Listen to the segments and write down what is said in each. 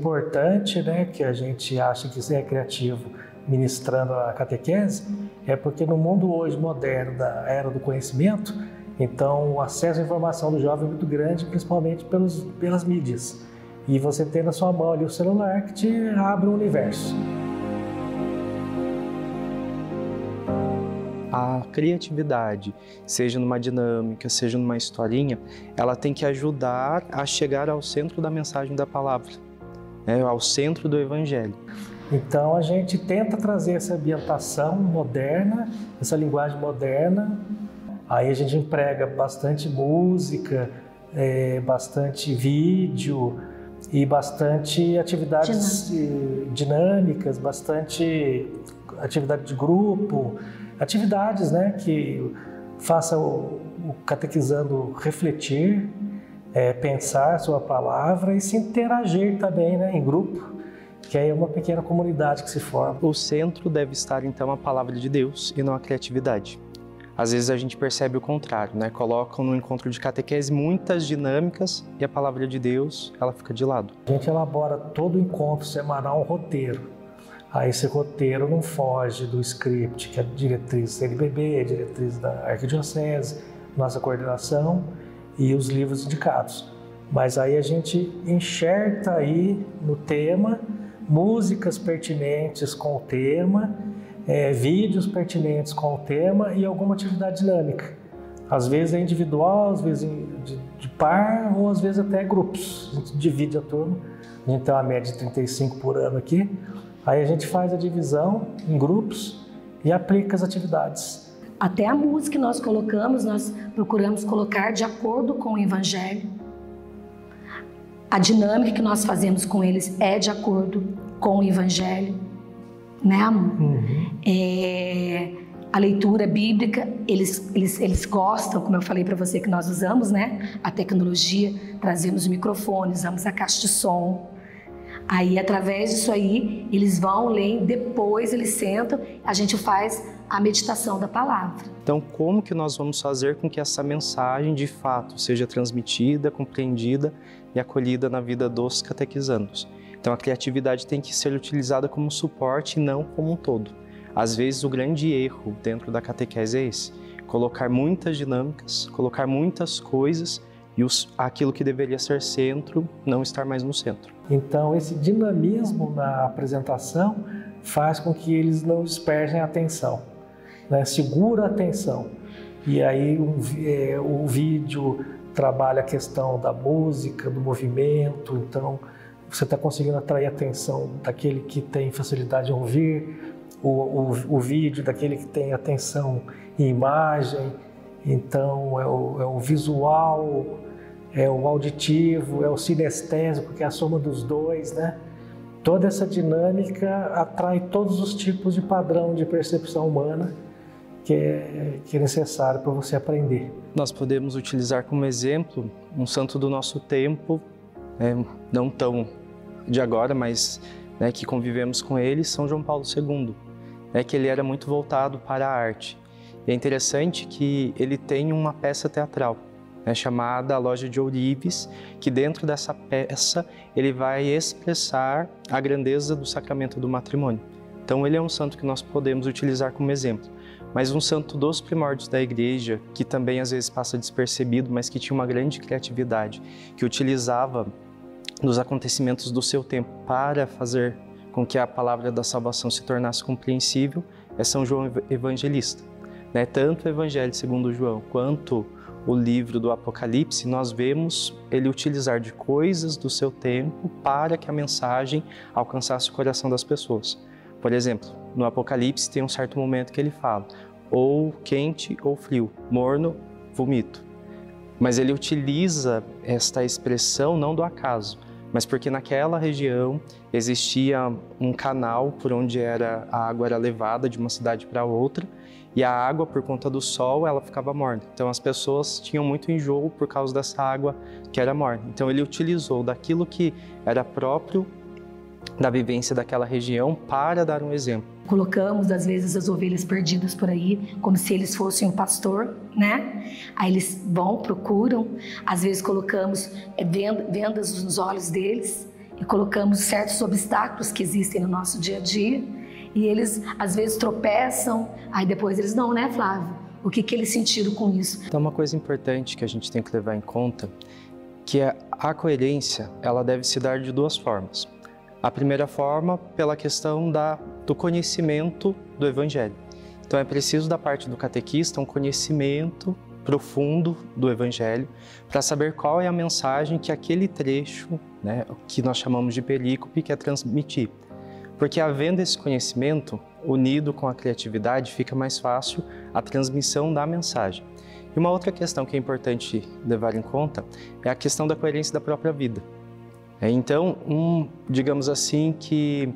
importante, né, que a gente acha que isso é criativo ministrando a catequese, é porque no mundo hoje moderno, da era do conhecimento, então o acesso à informação do jovem é muito grande, principalmente pelas mídias. E você tem na sua mão ali o celular que te abre um universo. A criatividade, seja numa dinâmica, seja numa historinha, ela tem que ajudar a chegar ao centro da mensagem da palavra, né? Ao centro do Evangelho. Então a gente tenta trazer essa ambientação moderna, essa linguagem moderna. Aí a gente emprega bastante música, bastante vídeo e bastante atividades dinâmicas, bastante atividade de grupo. Atividades, né, que façam o catequizando refletir, pensar sua palavra e se interagir também, né, em grupo, que aí é uma pequena comunidade que se forma. O centro deve estar, então, a palavra de Deus e não a criatividade. Às vezes a gente percebe o contrário, né? Colocam no encontro de catequese muitas dinâmicas e a palavra de Deus, ela fica de lado. A gente elabora todo o encontro semanal um roteiro. Aí esse roteiro não foge do script, que é a diretriz CNBB, a diretriz da Arquidiocese, nossa coordenação e os livros indicados. Mas aí a gente enxerta aí no tema músicas pertinentes com o tema, vídeos pertinentes com o tema e alguma atividade dinâmica. Às vezes é individual, às vezes de par ou às vezes até grupos. A gente divide a turma, a gente tem uma média de 35 por ano aqui. Aí a gente faz a divisão em grupos e aplica as atividades. Até a música que nós colocamos, nós procuramos colocar de acordo com o Evangelho. A dinâmica que nós fazemos com eles é de acordo com o Evangelho, né, amor? A leitura bíblica, eles gostam, como eu falei para você, que nós usamos, né? A tecnologia, trazemos o microfone, usamos a caixa de som. Aí, através disso aí, eles vão ler, depois eles sentam, a gente faz a meditação da palavra. Então, como que nós vamos fazer com que essa mensagem, de fato, seja transmitida, compreendida e acolhida na vida dos catequizandos? Então, a criatividade tem que ser utilizada como suporte e não como um todo. Às vezes, o grande erro dentro da catequese é esse: colocar muitas dinâmicas, colocar muitas coisas e aquilo que deveria ser centro não estar mais no centro. Então, esse dinamismo na apresentação faz com que eles não dispersem a atenção, né? Segura a atenção. E aí o vídeo trabalha a questão da música, do movimento, então você está conseguindo atrair a atenção daquele que tem facilidade de ouvir, o vídeo daquele que tem atenção em imagem. Então é o visual, é o auditivo, é o sinestésico, que é a soma dos dois, né? Toda essa dinâmica atrai todos os tipos de padrão de percepção humana que é necessário para você aprender. Nós podemos utilizar como exemplo um santo do nosso tempo, não tão de agora, mas que convivemos com ele, São João Paulo II, que ele era muito voltado para a arte. E é interessante que ele tem uma peça teatral, chamada A Loja de Ourives, que dentro dessa peça ele vai expressar a grandeza do sacramento do matrimônio. Então ele é um santo que nós podemos utilizar como exemplo, mas um santo dos primórdios da igreja, que também às vezes passa despercebido, mas que tinha uma grande criatividade, que utilizava dos acontecimentos do seu tempo para fazer com que a palavra da salvação se tornasse compreensível, é São João Evangelista. Tanto o Evangelho segundo João quanto o livro do Apocalipse, nós vemos ele utilizar de coisas do seu tempo para que a mensagem alcançasse o coração das pessoas. Por exemplo, no Apocalipse tem um certo momento que ele fala ou quente ou frio, morno, vomito. Mas ele utiliza esta expressão não do acaso, mas porque naquela região existia um canal por onde a água era levada de uma cidade para outra, e a água, por conta do sol, ela ficava morna. Então as pessoas tinham muito enjoo por causa dessa água que era morna. Então ele utilizou daquilo que era próprio da vivência daquela região para dar um exemplo. Colocamos, às vezes, as ovelhas perdidas por aí, como se eles fossem um pastor, né? Aí eles vão, procuram. Às vezes colocamos vendas nos olhos deles e colocamos certos obstáculos que existem no nosso dia a dia, e eles às vezes tropeçam, aí depois eles não, né, Flávio? O que eles sentiram com isso? Então, uma coisa importante que a gente tem que levar em conta, que a coerência, ela deve se dar de duas formas. A primeira forma, pela questão do conhecimento do Evangelho. Então, é preciso da parte do catequista um conhecimento profundo do Evangelho para saber qual é a mensagem que aquele trecho, né, que nós chamamos de perícope, quer transmitir. Porque havendo esse conhecimento, unido com a criatividade, fica mais fácil a transmissão da mensagem. E uma outra questão que é importante levar em conta é a questão da coerência da própria vida. Então, digamos assim, que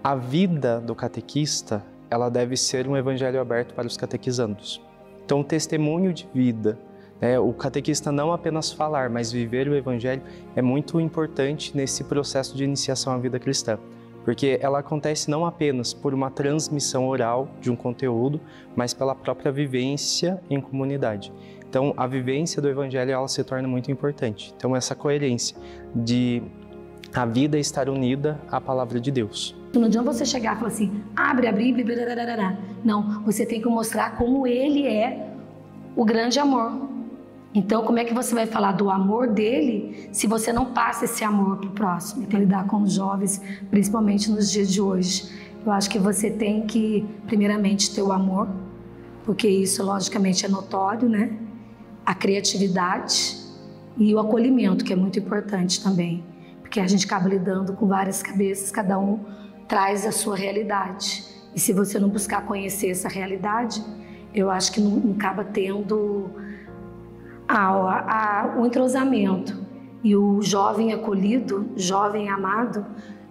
a vida do catequista, ela deve ser um evangelho aberto para os catequizandos. Então, o testemunho de vida, né, o catequista não apenas falar, mas viver o evangelho é muito importante nesse processo de iniciação à vida cristã. Porque ela acontece não apenas por uma transmissão oral de um conteúdo, mas pela própria vivência em comunidade. Então, a vivência do Evangelho, ela se torna muito importante. Então, essa coerência de a vida estar unida à palavra de Deus. Não adianta você chegar e falar assim, abre a Bíblia, blá. Não, você tem que mostrar como Ele é o grande amor. Então, como é que você vai falar do amor dele se você não passa esse amor para o próximo? Para lidar com os jovens, principalmente nos dias de hoje. Eu acho que você tem que, primeiramente, ter o amor, porque isso, logicamente, é notório, né? A criatividade e o acolhimento, que é muito importante também. Porque a gente acaba lidando com várias cabeças, cada um traz a sua realidade. E se você não buscar conhecer essa realidade, eu acho que não acaba tendo o entrosamento. E o jovem acolhido, jovem amado,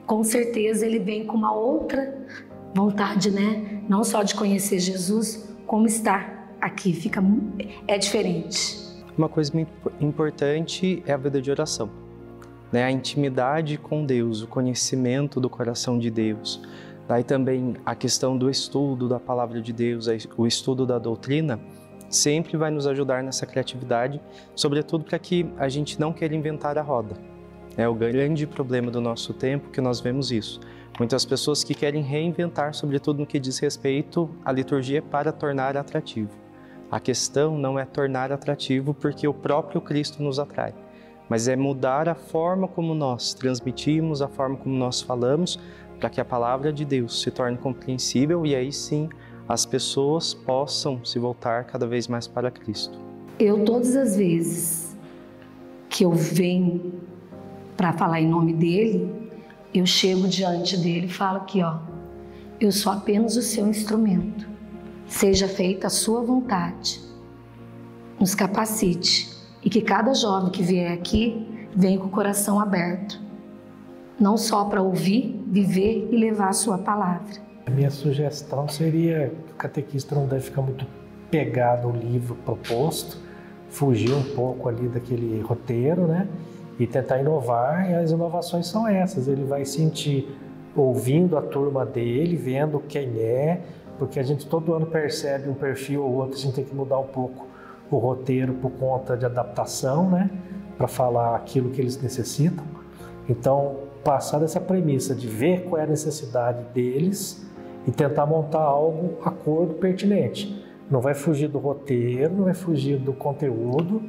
com certeza ele vem com uma outra vontade, né? Não só de conhecer Jesus, como estar aqui, é diferente. Uma coisa muito importante é a vida de oração, né? A intimidade com Deus, o conhecimento do coração de Deus. Daí também a questão do estudo da palavra de Deus, o estudo da doutrina, sempre vai nos ajudar nessa criatividade, sobretudo para que a gente não queira inventar a roda. É o grande problema do nosso tempo que nós vemos isso. Muitas pessoas que querem reinventar, sobretudo no que diz respeito à liturgia, para tornar atrativo. A questão não é tornar atrativo porque o próprio Cristo nos atrai, mas é mudar a forma como nós transmitimos, a forma como nós falamos, para que a palavra de Deus se torne compreensível e aí sim as pessoas possam se voltar cada vez mais para Cristo. Eu, todas as vezes que eu venho para falar em nome dele, eu chego diante dele e falo aqui, ó, eu sou apenas o seu instrumento. Seja feita a sua vontade. Nos capacite e que cada jovem que vier aqui venha com o coração aberto. Não só para ouvir, viver e levar a sua palavra. A minha sugestão seria que o catequista não deve ficar muito pegado ao livro proposto, fugir um pouco ali daquele roteiro, né? E tentar inovar, e as inovações são essas. Ele vai sentir ouvindo a turma dele, vendo quem é, porque a gente todo ano percebe um perfil ou outro, a gente tem que mudar um pouco o roteiro por conta de adaptação, né? Para falar aquilo que eles necessitam. Então, passar dessa premissa de ver qual é a necessidade deles e tentar montar algo acordo pertinente. Não vai fugir do roteiro, não vai fugir do conteúdo,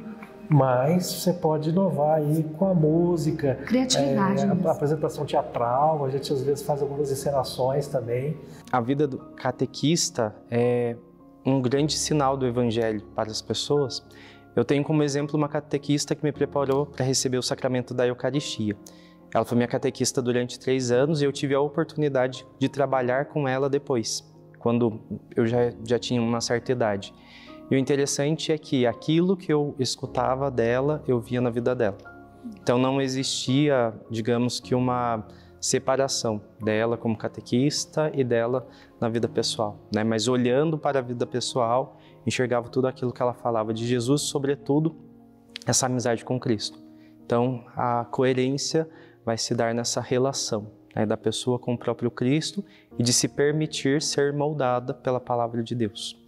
mas você pode inovar aí com a música, criatividade, a apresentação teatral, a gente às vezes faz algumas encenações também. A vida do catequista é um grande sinal do Evangelho para as pessoas. Eu tenho como exemplo uma catequista que me preparou para receber o sacramento da Eucaristia. Ela foi minha catequista durante 3 anos e eu tive a oportunidade de trabalhar com ela depois, quando eu já tinha uma certa idade. E o interessante é que aquilo que eu escutava dela, eu via na vida dela. Então não existia, digamos que uma separação dela como catequista e dela na vida pessoal, né? Mas olhando para a vida pessoal, enxergava tudo aquilo que ela falava de Jesus, sobretudo essa amizade com Cristo. Então a coerência vai se dar nessa relação, né, da pessoa com o próprio Cristo e de se permitir ser moldada pela palavra de Deus.